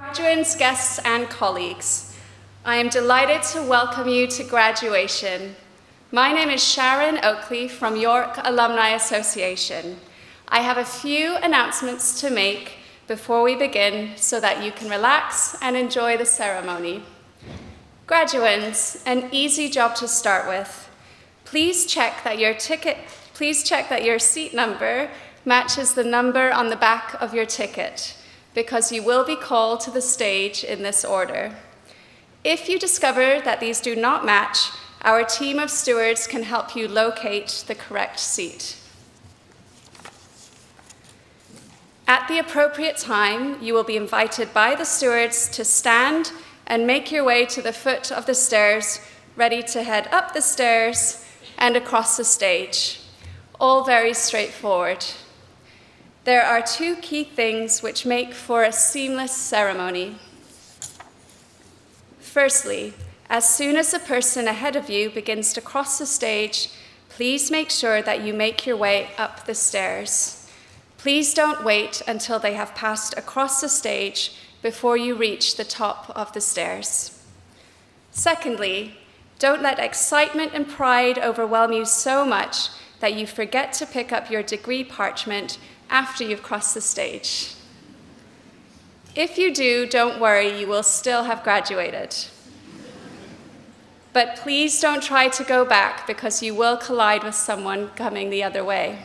Graduates, guests, and colleagues, I am delighted to welcome you to graduation. My name is Sharon Oakley from York Alumni Association. I have a few announcements to make before we begin so that you can relax and enjoy the ceremony. Graduates, an easy job to start with. Please check that your seat number matches the number on the back of your ticket, because you will be called to the stage in this order. If you discover that these do not match, our team of stewards can help you locate the correct seat. At the appropriate time, you will be invited by the stewards to stand and make your way to the foot of the stairs, ready to head up the stairs and across the stage. All very straightforward. There are two key things which make for a seamless ceremony. Firstly, as soon as the person ahead of you begins to cross the stage, please make sure that you make your way up the stairs. Please don't wait until they have passed across the stage before you reach the top of the stairs. Secondly, don't let excitement and pride overwhelm you so much that you forget to pick up your degree parchment after you've crossed the stage. If you do, don't worry, you will still have graduated. But please don't try to go back, because you will collide with someone coming the other way.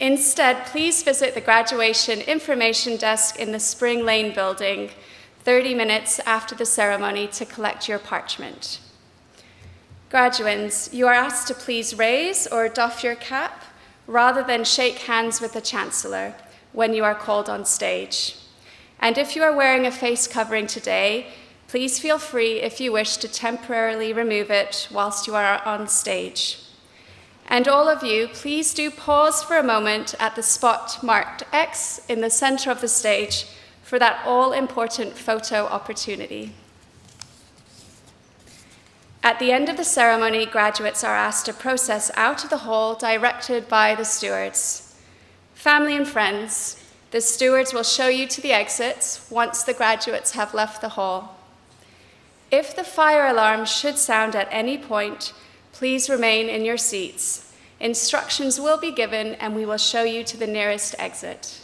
Instead, please visit the graduation information desk in the Spring Lane building 30 minutes after the ceremony to collect your parchment. Graduands, you are asked to please raise or doff your cap rather than shake hands with the Chancellor when you are called on stage. And if you are wearing a face covering today, please feel free, if you wish, to temporarily remove it whilst you are on stage. And all of you, please do pause for a moment at the spot marked X in the center of the stage for that all-important photo opportunity. At the end of the ceremony, graduates are asked to process out of the hall, directed by the stewards. Family and friends, the stewards will show you to the exits once the graduates have left the hall. If the fire alarm should sound at any point, please remain in your seats. Instructions will be given, and we will show you to the nearest exit.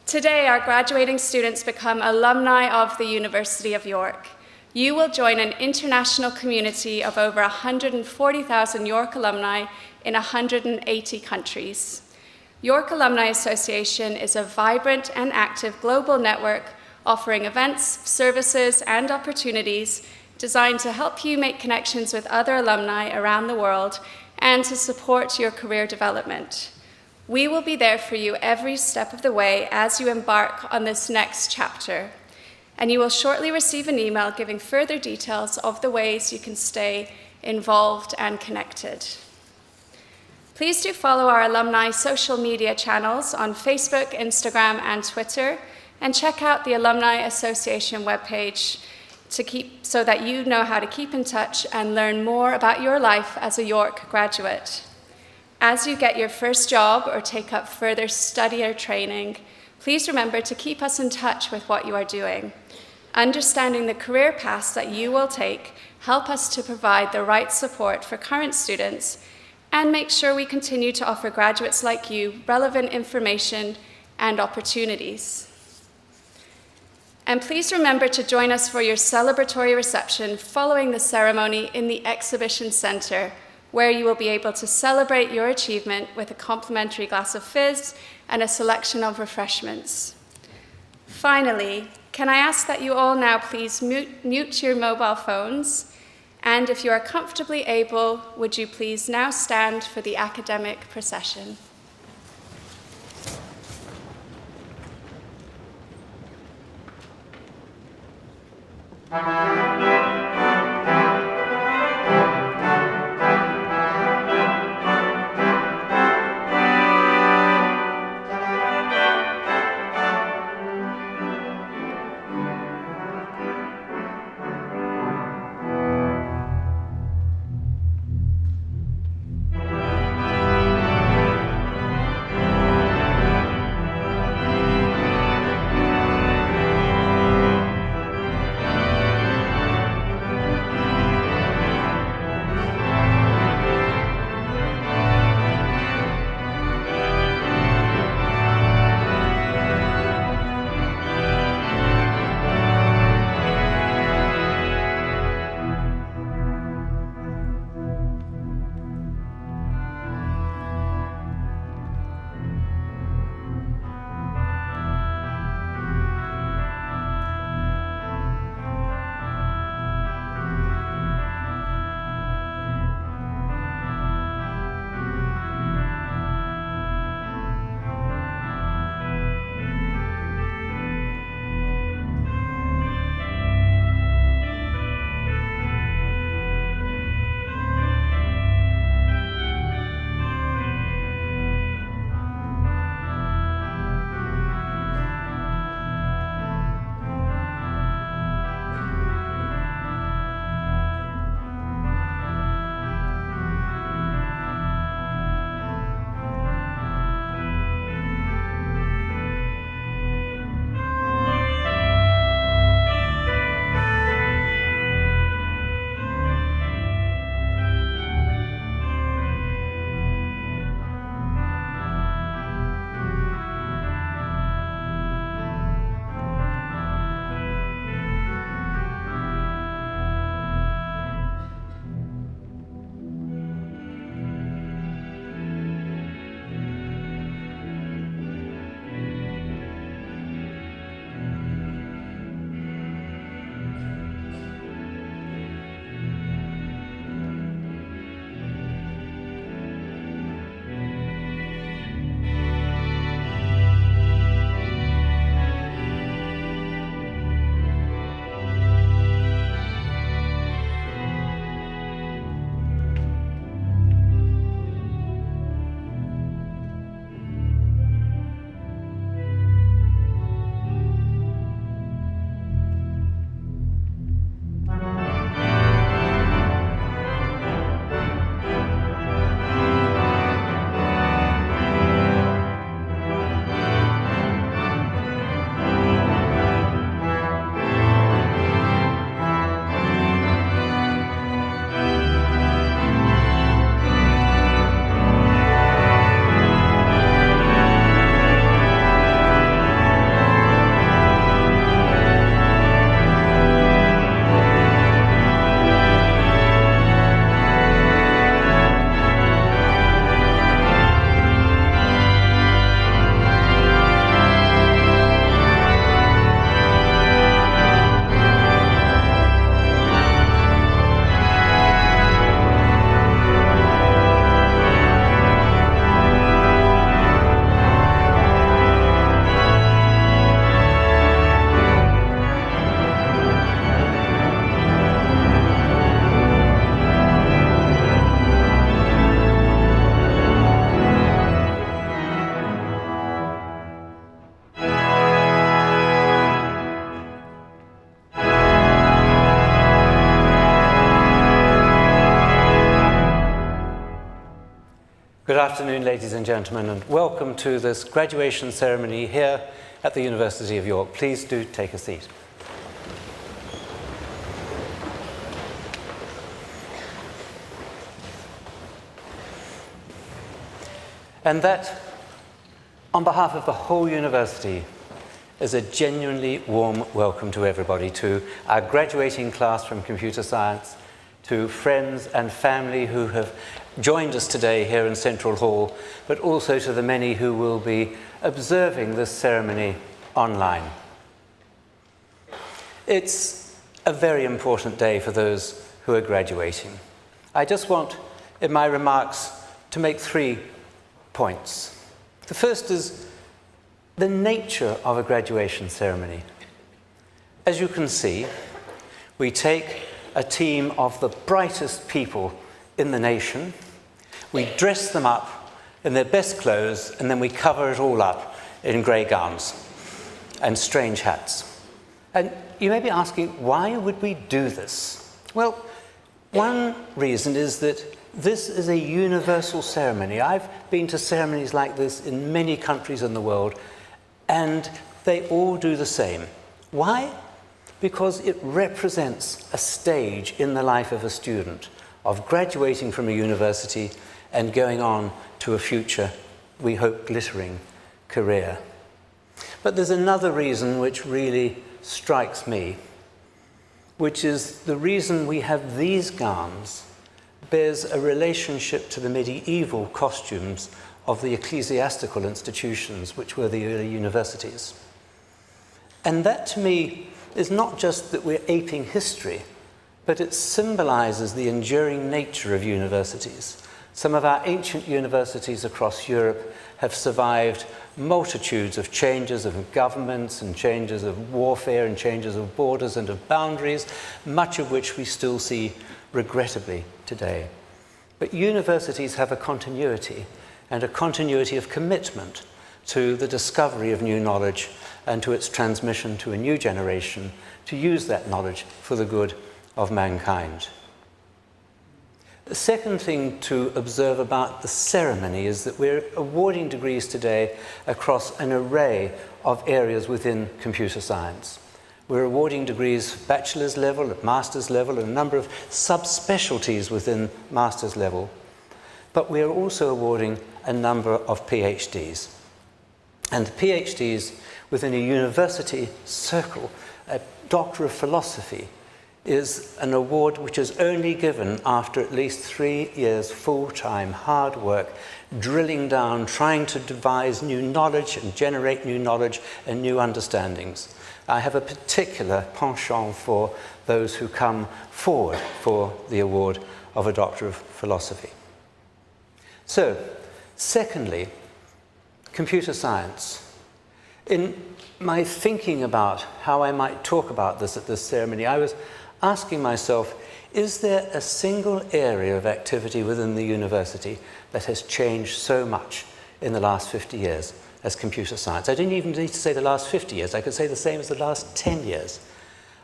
Today, our graduating students become alumni of the University of York. You will join an international community of over 140,000 York alumni in 180 countries. York Alumni Association is a vibrant and active global network offering events, services, and opportunities designed to help you make connections with other alumni around the world and to support your career development. We will be there for you every step of the way as you embark on this next chapter. And you will shortly receive an email giving further details of the ways you can stay involved and connected. Please do follow our alumni social media channels on Facebook, Instagram, and Twitter, and check out the Alumni Association webpage so that you know how to keep in touch and learn more about your life as a York graduate. As you get your first job or take up further study or training, please remember to keep us in touch with what you are doing. Understanding the career paths that you will take help us to provide the right support for current students and make sure we continue to offer graduates like you relevant information and opportunities. And please remember to join us for your celebratory reception following the ceremony in the Exhibition Center, where you will be able to celebrate your achievement with a complimentary glass of fizz and a selection of refreshments. Finally, can I ask that you all now please mute your mobile phones, and if you are comfortably able, would you please now stand for the academic procession? afternoon, ladies and gentlemen, and welcome to this graduation ceremony here at the University of York. Please do take a seat. And that, on behalf of the whole university, is a genuinely warm welcome to everybody, to our graduating class from computer science, to friends and family who have joined us today here in Central Hall, but also to the many who will be observing this ceremony online. It's a very important day for those who are graduating. I just want, in my remarks, to make 3 points. The first is the nature of a graduation ceremony. As you can see, we take a team of the brightest people in the nation, we dress them up in their best clothes, and then we cover it all up in grey gowns and strange hats. And you may be asking, why would we do this? Well, one reason is that this is a universal ceremony. I've been to ceremonies like this in many countries in the world, and they all do the same. Why? Because it represents a stage in the life of a student, of graduating from a university and going on to a future, we hope, glittering career. But there's another reason which really strikes me, which is the reason we have these gowns bears a relationship to the medieval costumes of the ecclesiastical institutions, which were the early universities. And that, to me, is not just that we're aping history, but it symbolizes the enduring nature of universities. Some of our ancient universities across Europe have survived multitudes of changes of governments and changes of warfare and changes of borders and of boundaries, much of which we still see regrettably today. But universities have a continuity, and a continuity of commitment to the discovery of new knowledge and to its transmission to a new generation to use that knowledge for the good of mankind. The second thing to observe about the ceremony is that we're awarding degrees today across an array of areas within computer science. We're awarding degrees at bachelor's level, at master's level, and a number of subspecialties within master's level. But we're also awarding a number of PhDs. And the PhDs within a university circle, a Doctor of Philosophy, is an award which is only given after at least 3 years full-time hard work, drilling down, trying to devise new knowledge and generate new knowledge and new understandings. I have a particular penchant for those who come forward for the award of a Doctor of Philosophy. So, secondly, computer science. In my thinking about how I might talk about this at this ceremony, I was asking myself, is there a single area of activity within the university that has changed so much in the last 50 years as computer science? I didn't even need to say the last 50 years. I could say the same as the last 10 years.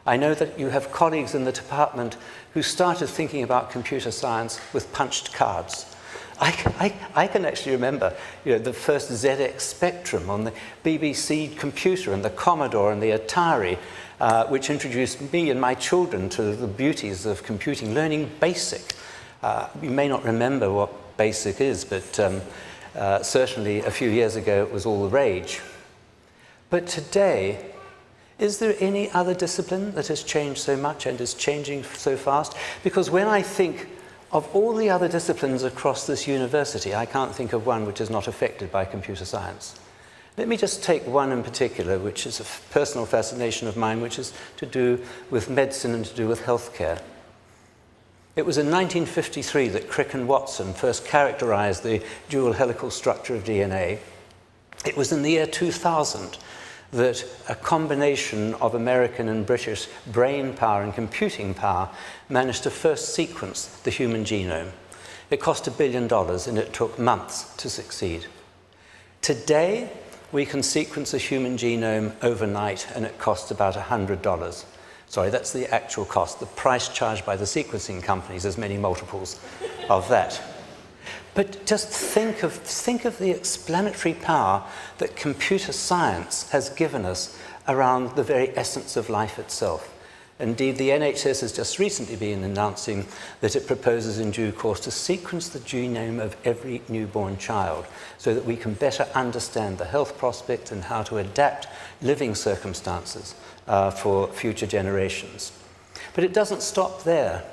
I know that you have colleagues in the department who started thinking about computer science with punched cards. I can actually remember, the first ZX Spectrum on the BBC computer and the Commodore and the Atari, which introduced me and my children to the beauties of computing, learning BASIC. You may not remember what BASIC is, but certainly a few years ago it was all the rage. But today, is there any other discipline that has changed so much and is changing so fast? Because when I think of all the other disciplines across this university, I can't think of one which is not affected by computer science. Let me just take one in particular, which is a personal fascination of mine, which is to do with medicine and to do with healthcare. It was in 1953 that Crick and Watson first characterized the dual helical structure of DNA. It was in the year 2000 that a combination of American and British brain power and computing power managed to first sequence the human genome. It cost $1 billion and it took months to succeed. Today, we can sequence a human genome overnight and it costs about $100. Sorry, that's the actual cost. The price charged by the sequencing companies is many multiples of that. But just think of the explanatory power that computer science has given us around the very essence of life itself. Indeed, the NHS has just recently been announcing that it proposes in due course to sequence the genome of every newborn child so that we can better understand the health prospects and how to adapt living circumstances for future generations. But it doesn't stop there.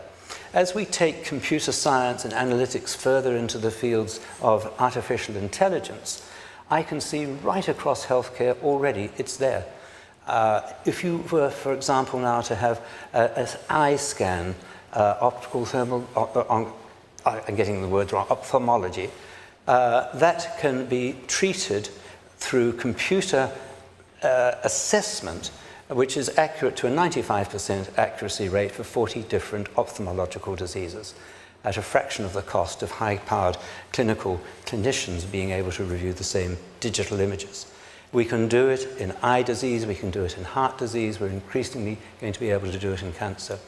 As we take computer science and analytics further into the fields of artificial intelligence, I can see right across healthcare already it's there. If you were, for example, now to have an eye scan, optical thermal, I'm getting the words wrong, ophthalmology, that can be treated through computer assessment, which is accurate to a 95% accuracy rate for 40 different ophthalmological diseases, at a fraction of the cost of high-powered clinicians being able to review the same digital images. We can do it in eye disease, we can do it in heart disease, we're increasingly going to be able to do it in cancer.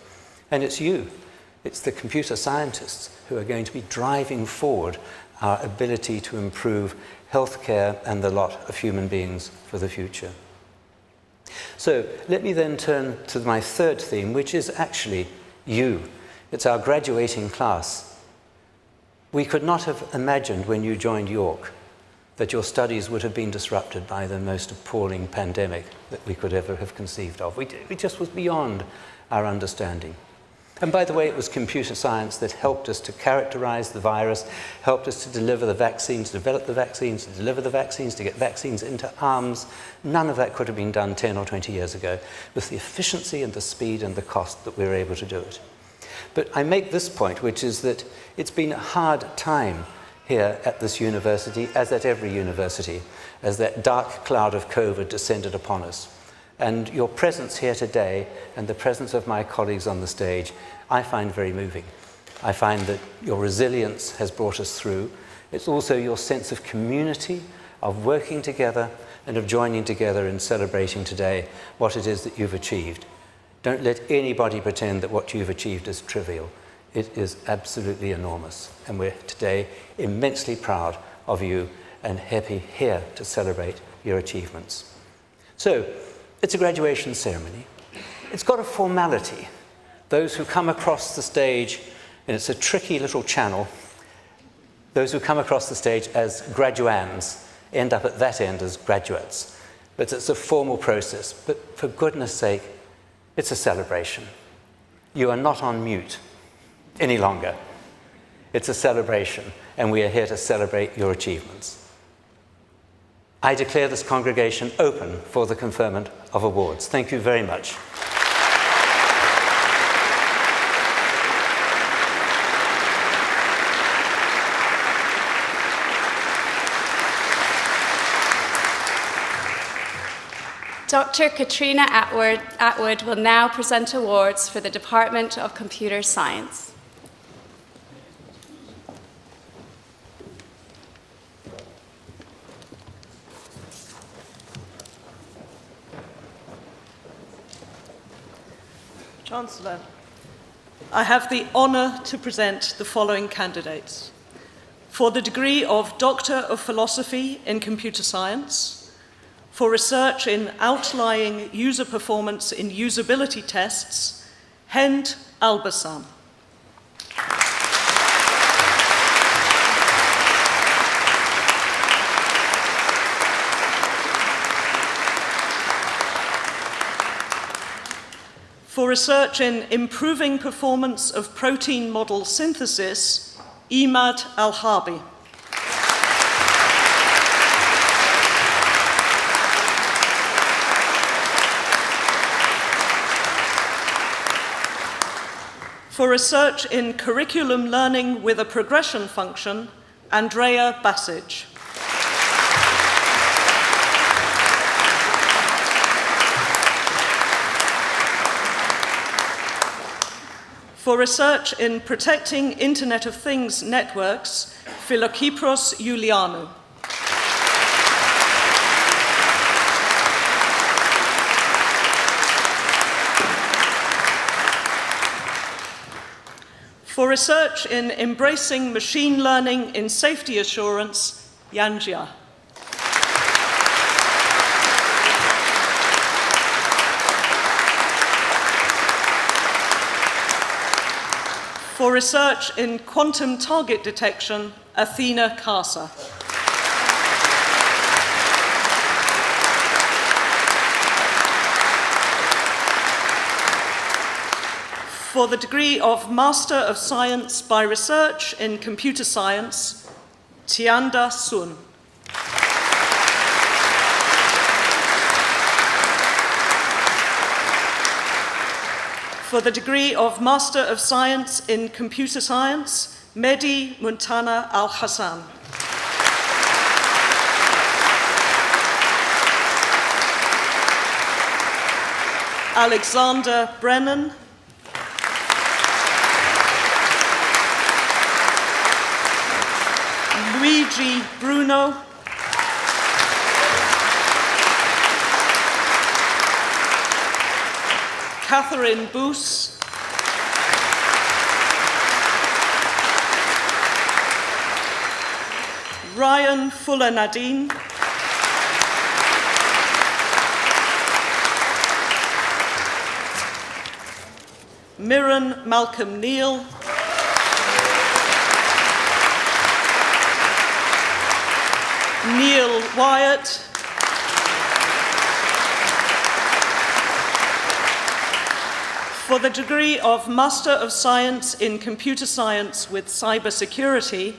And it's the computer scientists who are going to be driving forward our ability to improve healthcare and the lot of human beings for the future. So let me then turn to my third theme, which is actually you. It's our graduating class. We could not have imagined when you joined York that your studies would have been disrupted by the most appalling pandemic that we could ever have conceived of. It just was beyond our understanding. And by the way, it was computer science that helped us to characterize the virus, helped us to deliver the vaccines, develop the vaccines, to deliver the vaccines, to get vaccines into arms. None of that could have been done 10 or 20 years ago with the efficiency and the speed and the cost that we were able to do it. But I make this point, which is that it's been a hard time here at this university, as at every university, as that dark cloud of COVID descended upon us. And your presence here today and the presence of my colleagues on the stage, I find very moving. I find that your resilience has brought us through. It's also your sense of community, of working together and of joining together in celebrating today what it is that you've achieved. Don't let anybody pretend that what you've achieved is trivial. It is absolutely enormous, and we're today immensely proud of you and happy here to celebrate your achievements. So, it's a graduation ceremony. It's got a formality. Those who come across the stage, and it's a tricky little channel, those who come across the stage as graduands end up at that end as graduates. But it's a formal process. But for goodness sake, it's a celebration. You are not on mute any longer. It's a celebration, and we are here to celebrate your achievements. I declare this congregation open for the conferment of awards. Thank you very much. Dr. Katrina Atwood will now present awards for the Department of Computer Science. Chancellor, I have the honour to present the following candidates. For the degree of Doctor of Philosophy in Computer Science, for research in outlying user performance in usability tests, Hend Albasam. For research in improving performance of protein model synthesis, Imad Al-Harbi. For research in curriculum learning with a progression function, Andrea Basic. For research in protecting Internet of Things networks, Philokipros Iulianou. For For research in embracing machine learning in safety assurance, Yanjia. For research in quantum target detection, Athena Kasa. For the degree of Master of Science by Research in Computer Science, Tianda Sun. For the degree of Master of Science in Computer Science, Mehdi Muntana Al-Hassan. Alexander Brennan. Luigi Bruno. Catherine Boos. Ryan Fuller Nadine. Mirren Malcolm Neal. Neil Wyatt. For the degree of Master of Science in Computer Science with Cybersecurity,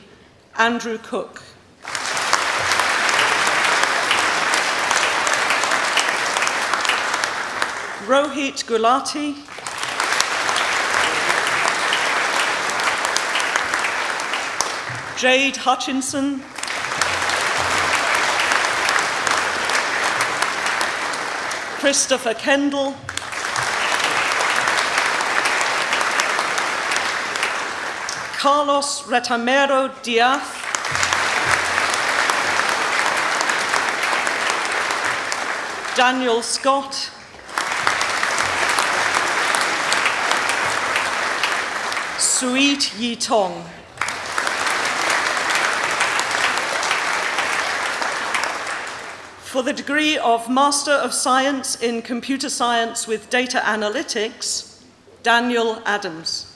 Andrew Cook. Rohit Gulati. Jade Hutchinson. Christopher Kendall. Carlos Retamero Diaz. Daniel Scott. Suit Yi Tong. For the degree of Master of Science in Computer Science with Data Analytics, Daniel Adams.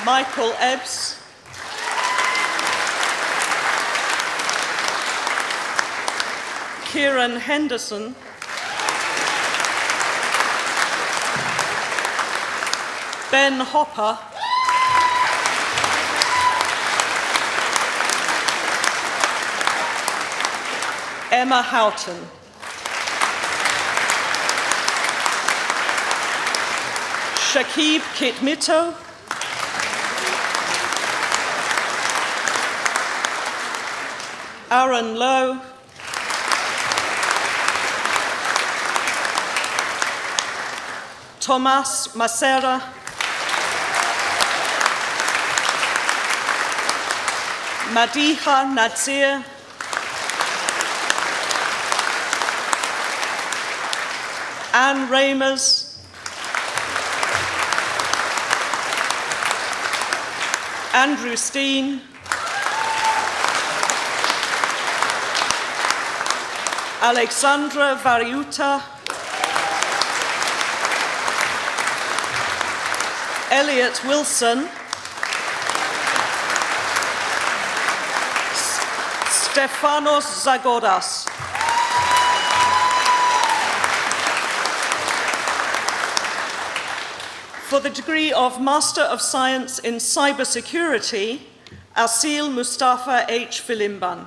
Michael Ebbs. Kieran Henderson. Ben Hopper. Emma Houghton. Shakib Kitmito. Aaron Lowe. Tomas Macera. Madiha Natsir. Anne Ramers. Andrew Steen. Alexandra Variuta. Elliot Wilson. Stefanos Zagoras. For the degree of Master of Science in Cybersecurity, Asil Mustafa H. Filimban.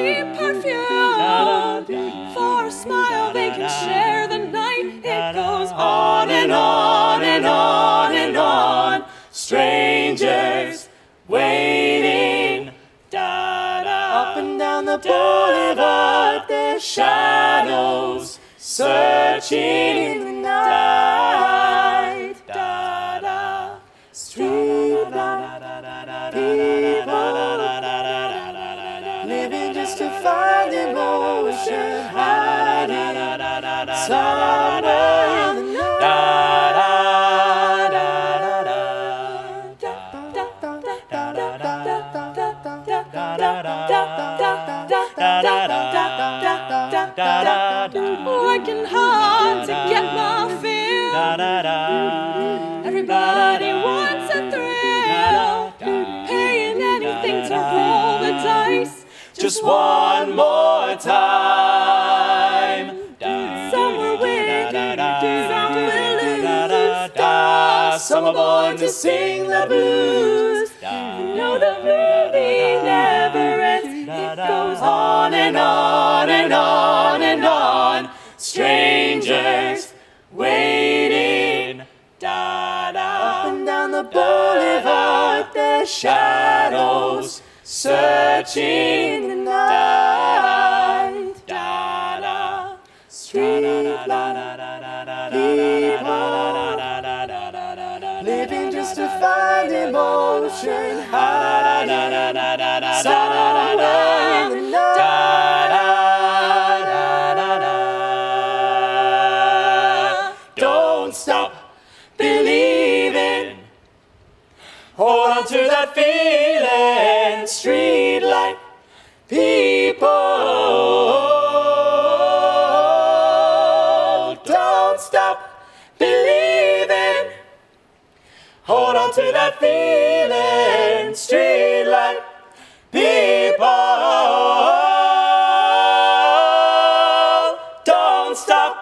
cheap perfume. For a smile they can share the night. It goes on and on and on and on. Strangers waiting. Up and down the boulevard, their shadows searching in the night. Street light, people living just to find emotion, hiding somewhere in the Working hard to get my fill. Everybody wants a thrill. Paying anything to roll the dice. Just one more time. Some will win, some will lose. Some are born to sing the blues. No, the movie never ends. It goes On and on and on and on. Strangers waiting. Up and down the boulevard, their shadows searching the night. Street light, people living just to find emotion, hiding somewhere in the night. Don't stop believing. Hold on to that feeling. Street light, people. Don't stop believing. Hold on to that feeling. Street light, people. Don't stop.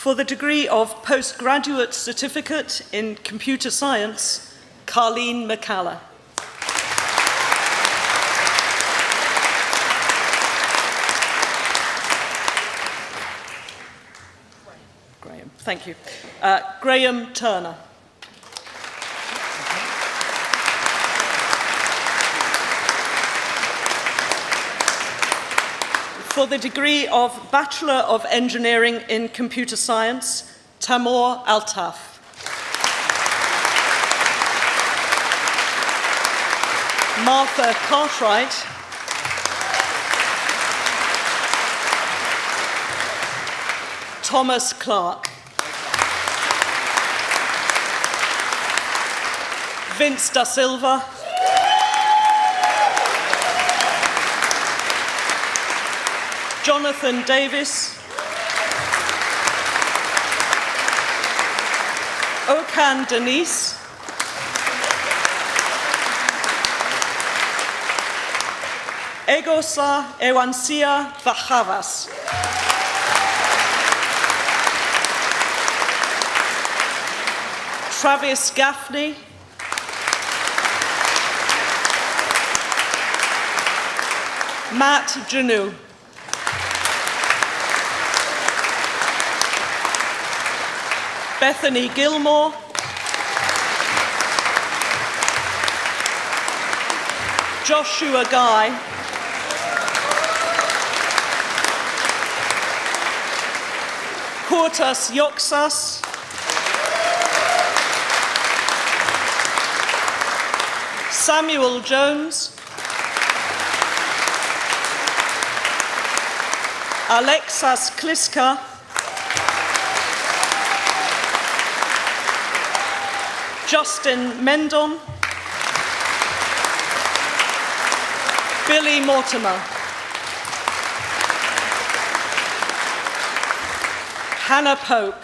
For the degree of postgraduate certificate in computer science, Carleen McCalla. Graham, thank you. Graham Turner. For the degree of Bachelor of Engineering in Computer Science, Tamoor Altaf. Martha Cartwright. Thomas Clark. Vince da Silva. Jonathan Davis. Okan Denise. Egosa Ewansia Vahavas. Travis Gaffney. Matt Janu. Bethany Gilmore. Joshua Guy. Kurtas Yoksas. Samuel Jones. Alexas Kliska. Justin Mendon. Billy Mortimer. Hannah Pope.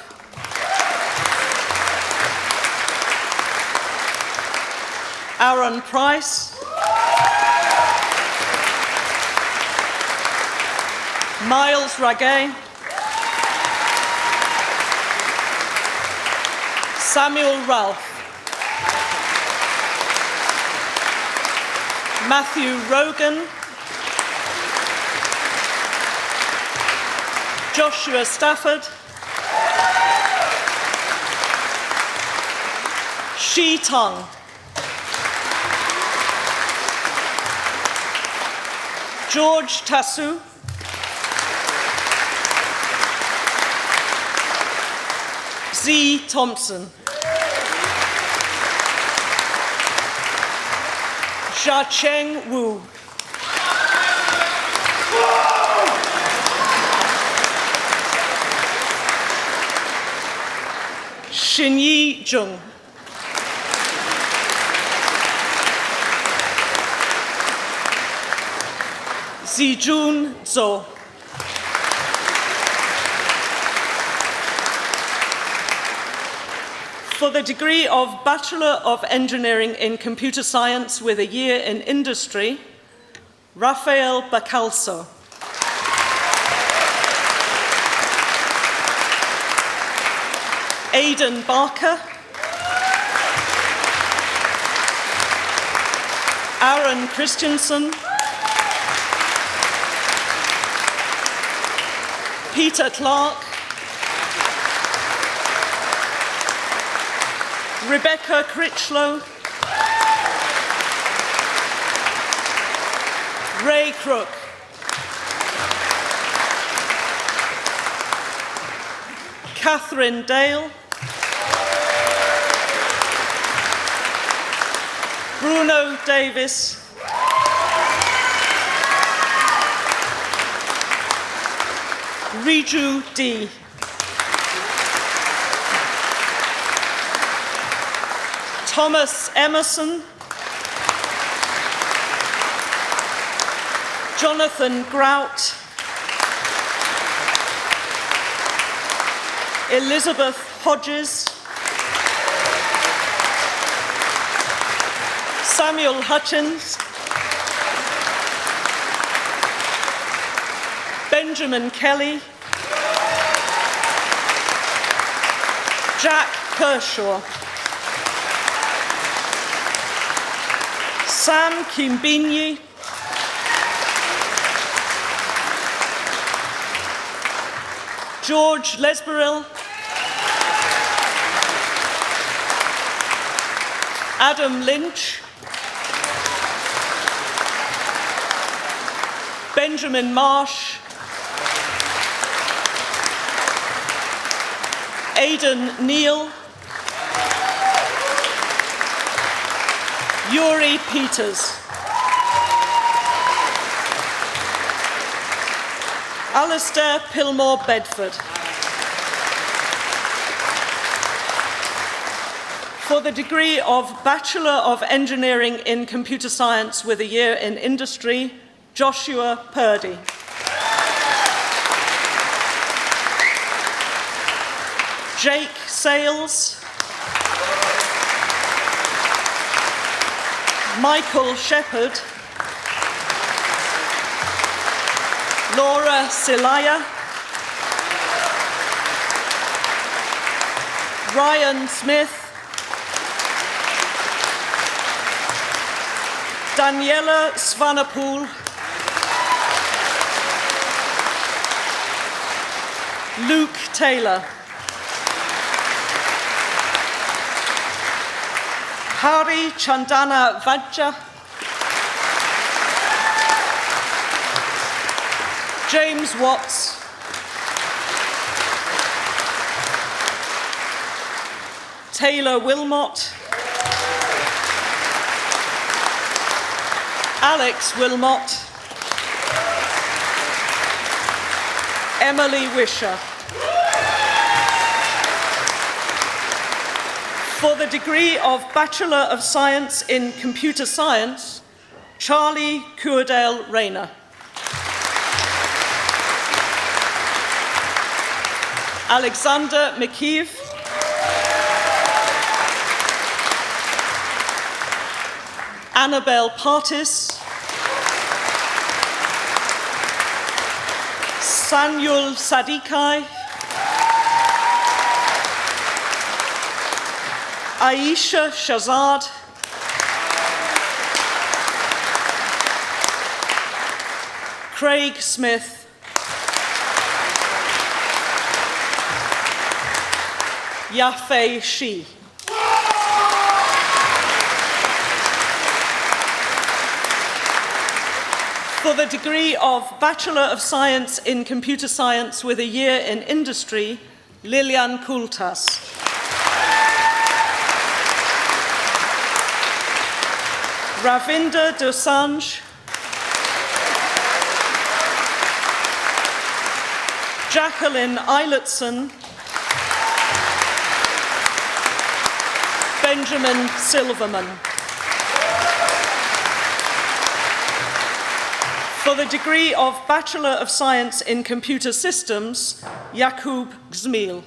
Aaron Price, Miles Raguet, Samuel Ralph, Matthew Rogan, Joshua Stafford, Shi Tong, George Tassu, Z. Thompson, Xiaocheng Wu, Xinyi Zheng, Zijun Zhou, for the degree of Bachelor of Engineering in Computer Science with a year in Industry, Rafael Bacalso. Aidan Barker, Aaron Christensen, Peter Clark, Rebecca Critchlow, Ray Crook, Catherine Dale, Bruno Davis, Riju D, Thomas Emerson, Jonathan Grout, Elizabeth Hodges, Samuel Hutchins, Benjamin Kelly, Jack Kershaw, Sam Kimbinyi, George Lesberil, Adam Lynch, Benjamin Marsh, Aidan Neal, Yuri Peters, Alistair Pillmore Bedford. For the degree of Bachelor of Engineering in Computer Science with a year in Industry, Joshua Purdy. Jake Sales, Michael Shepherd, Laura Silaya, Ryan Smith, Daniela Svanapool, Luke Taylor, Hari Chandana Vajja, James Watts, Taylor Wilmot, Alex Wilmot, Emily Wisher. For the degree of Bachelor of Science in Computer Science, Charlie Kuerdale Rayner. Alexander McKeeve, Annabelle Partis, Sanyul Sadikai, Aisha Shazad, Craig Smith, Yafei Shi. For the degree of Bachelor of Science in Computer Science with a year in industry, Lilian Kultas. Ravinder Dosanjh, Jacqueline Eilertson, Benjamin Silverman. For the degree of Bachelor of Science in Computer Systems, Yakub Gzmil.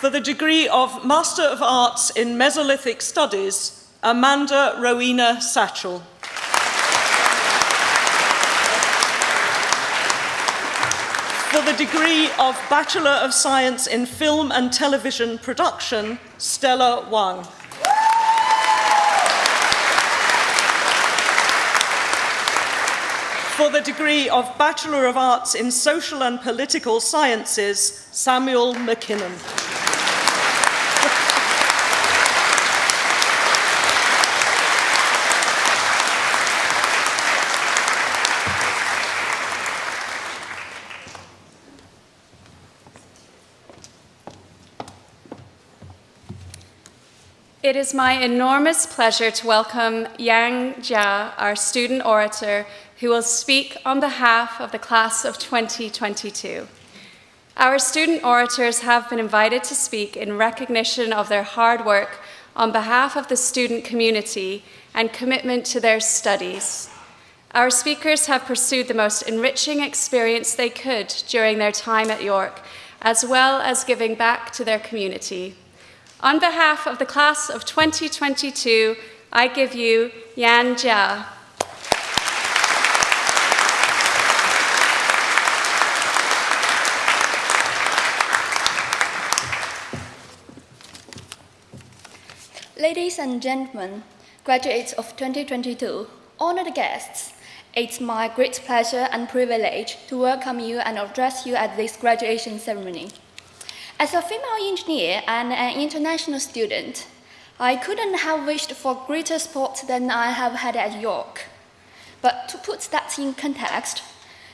For the degree of Master of Arts in Mesolithic Studies, Amanda Rowena Satchel. For the degree of Bachelor of Science in Film and Television Production, Stella Wang. For the degree of Bachelor of Arts in Social and Political Sciences, Samuel McKinnon. It is my enormous pleasure to welcome Yang Jia, our student orator, who will speak on behalf of the class of 2022. Our student orators have been invited to speak in recognition of their hard work on behalf of the student community and commitment to their studies. Our speakers have pursued the most enriching experience they could during their time at York, as well as giving back to their community. On behalf of the class of 2022, I give you Yan Jia. Ladies and gentlemen, graduates of 2022, honored guests, it's my great pleasure and privilege to welcome you and address you at this graduation ceremony. As a female engineer and an international student, I couldn't have wished for greater support than I have had at York. But to put that in context,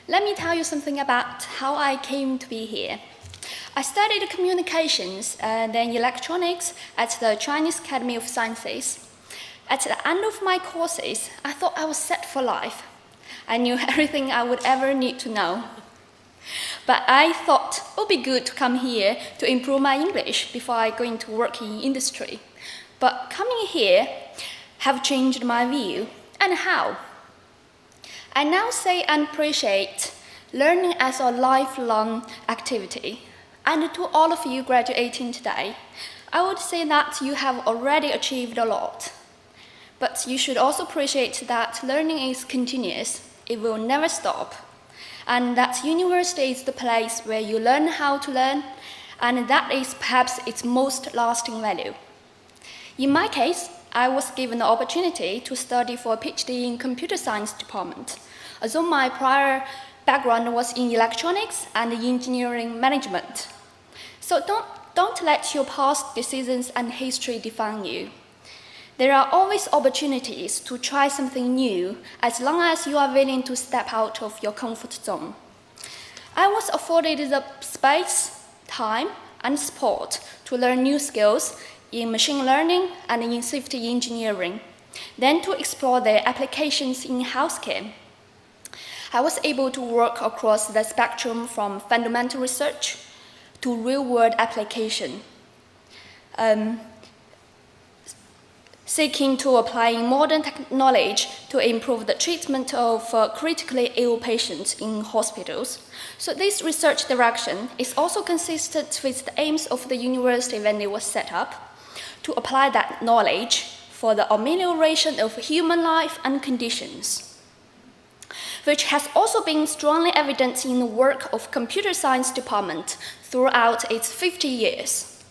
let me tell you something about how I came to be here. I studied communications and then electronics at the Chinese Academy of Sciences. At the end of my courses, I thought I was set for life. I knew everything I would ever need to know. But I thought it would be good to come here to improve my English before I go into work in industry. But coming here have changed my view. And how? I now say and appreciate learning as a lifelong activity. And to all of you graduating today, I would say that you have already achieved a lot. But you should also appreciate that learning is continuous. It will never stop. And that university is the place where you learn how to learn, and that is perhaps its most lasting value. In my case, I was given the opportunity to study for a PhD in computer science department, although my prior background was in electronics and engineering management. So don't let your past decisions and history define you. There are always opportunities to try something new as long as you are willing to step out of your comfort zone. I was afforded the space, time, and support to learn new skills in machine learning and in safety engineering, then to explore their applications in healthcare. I was able to work across the spectrum from fundamental research to real-world application. seeking to apply modern knowledge to improve the treatment of critically ill patients in hospitals. So this research direction is also consistent with the aims of the university when it was set up, to apply that knowledge for the amelioration of human life and conditions, which has also been strongly evident in the work of computer science department throughout its 50 years.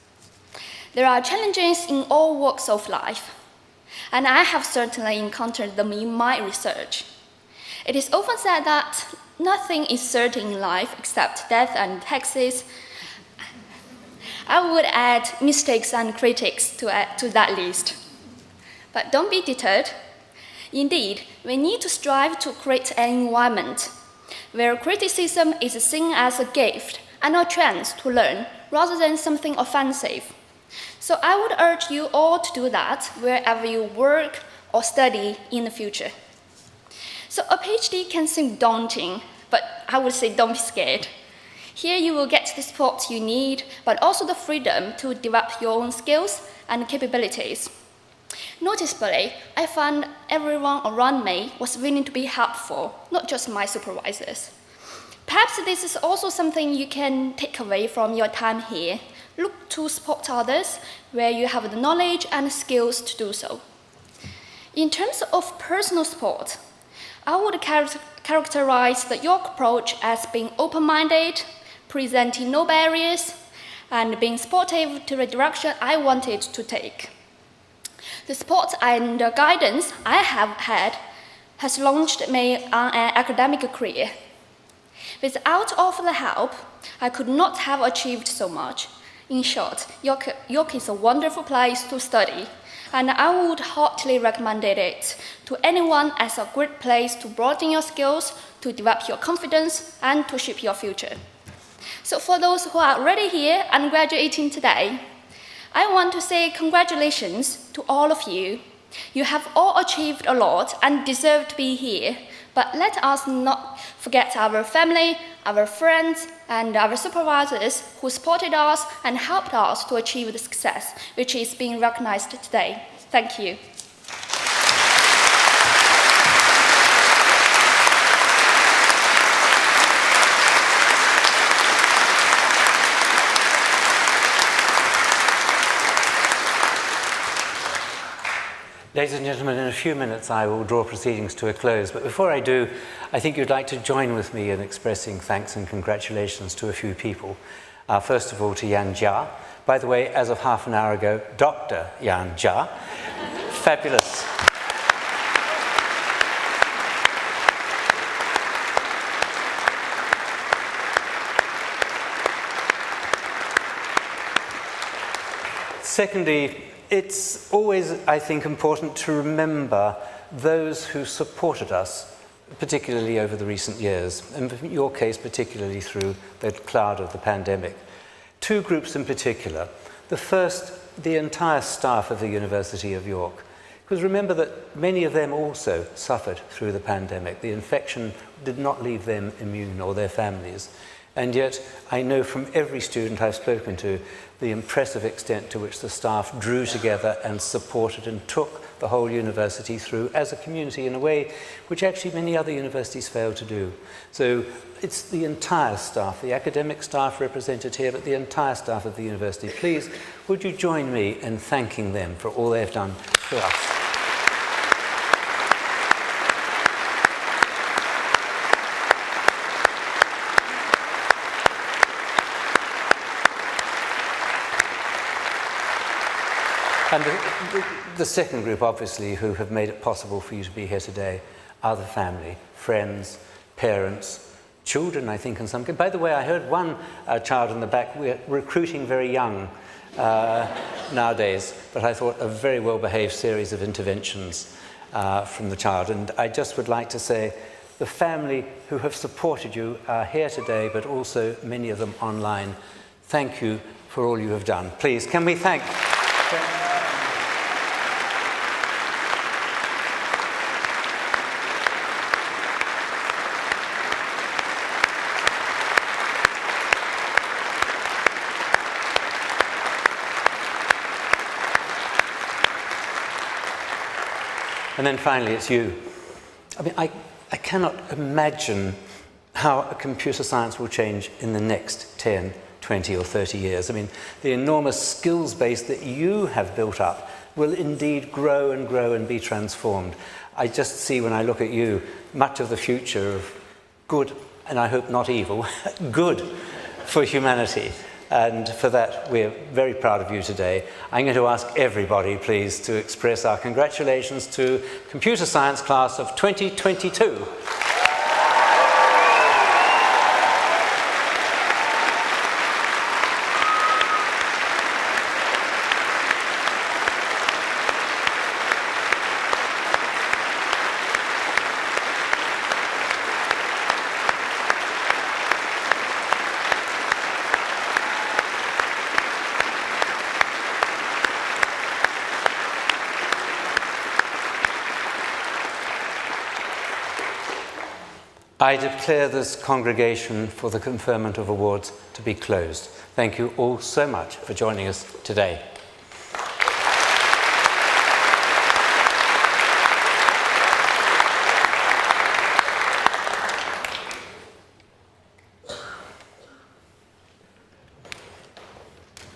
There are challenges in all walks of life, and I have certainly encountered them in my research. It is often said that nothing is certain in life except death and taxes. I would add mistakes and critics to that list. But don't be deterred. Indeed, we need to strive to create an environment where criticism is seen as a gift and a chance to learn rather than something offensive. So I would urge you all to do that wherever you work or study in the future. So a PhD can seem daunting, but I would say don't be scared. Here you will get the support you need, but also the freedom to develop your own skills and capabilities. Noticeably, I found everyone around me was willing to be helpful, not just my supervisors. Perhaps this is also something you can take away from your time here. Look to support others where you have the knowledge and skills to do so. In terms of personal support, I would characterize the York approach as being open-minded, presenting no barriers, and being supportive to the direction I wanted to take. The support and guidance I have had has launched me on an academic career. Without all of the help, I could not have achieved so much. In short, York is a wonderful place to study, and I would heartily recommend it to anyone as a great place to broaden your skills, to develop your confidence, and to shape your future. So for those who are already here and graduating today, I want to say congratulations to all of you. You have all achieved a lot and deserve to be here, but let us not forget our family, our friends, and our supervisors who supported us and helped us to achieve the success, which is being recognized today. Thank you. Ladies and gentlemen, in a few minutes I will draw proceedings to a close, but before I do, I think you'd like to join with me in expressing thanks and congratulations to a few people. First of all, to Yan Jia. By the way, as of half an hour ago, Dr. Yan Jia. Fabulous. Secondly, it's always, I think, important to remember those who supported us, particularly over the recent years, and in your case, particularly through the cloud of the pandemic. Two groups in particular. The first, the entire staff of the University of York. Because remember that many of them also suffered through the pandemic. The infection did not leave them immune or their families. And yet, I know from every student I've spoken to the impressive extent to which the staff drew together and supported and took the whole university through as a community in a way which actually many other universities fail to do. So it's the entire staff, the academic staff represented here, but the entire staff of the university. Please, would you join me in thanking them for all they've done for us? And the second group, obviously, who have made it possible for you to be here today are the family, friends, parents, children, I think, in some cases. By the way, I heard one child in the back, we're recruiting very young nowadays, but I thought a very well-behaved series of interventions from the child. And I just would like to say the family who have supported you are here today, but also many of them online. Thank you for all you have done. Please, can we thank... And then finally, it's you. I mean, I cannot imagine how a computer science will change in the next 10, 20 or 30 years. I mean, the enormous skills base that you have built up will indeed grow and grow and be transformed. I just see when I look at you much of the future of good, and I hope not evil, good for humanity. And for that, we're very proud of you today. I'm going to ask everybody, please, to express our congratulations to Computer Science Class of 2022. I declare this congregation for the conferment of awards to be closed. Thank you all so much for joining us today.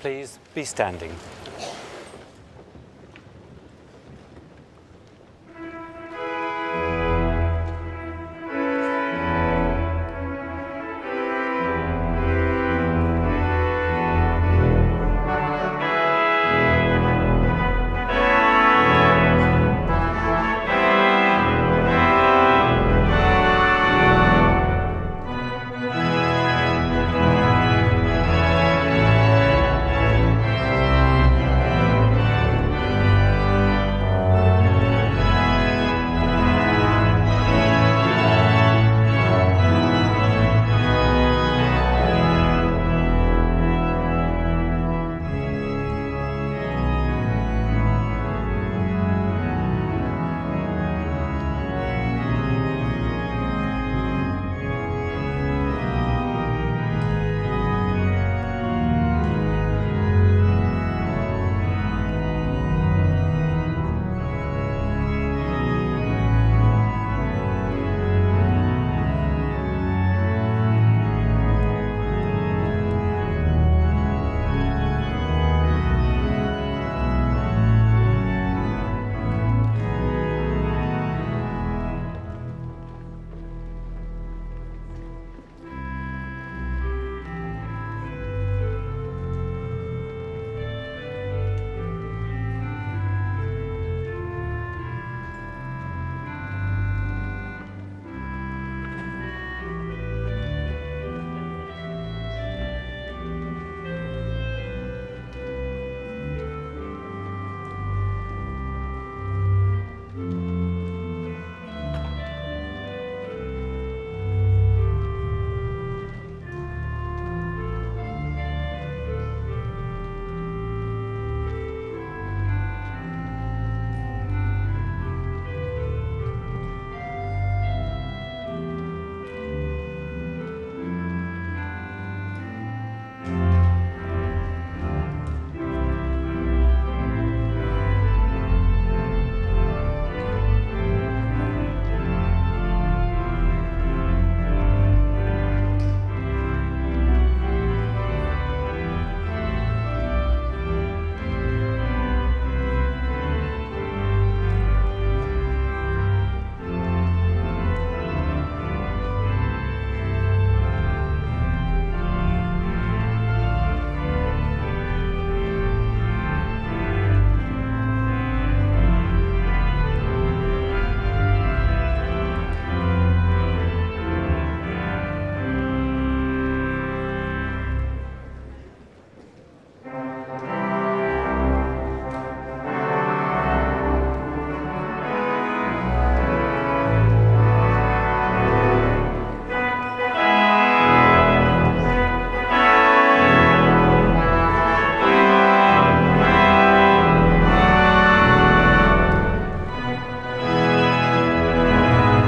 Please be standing.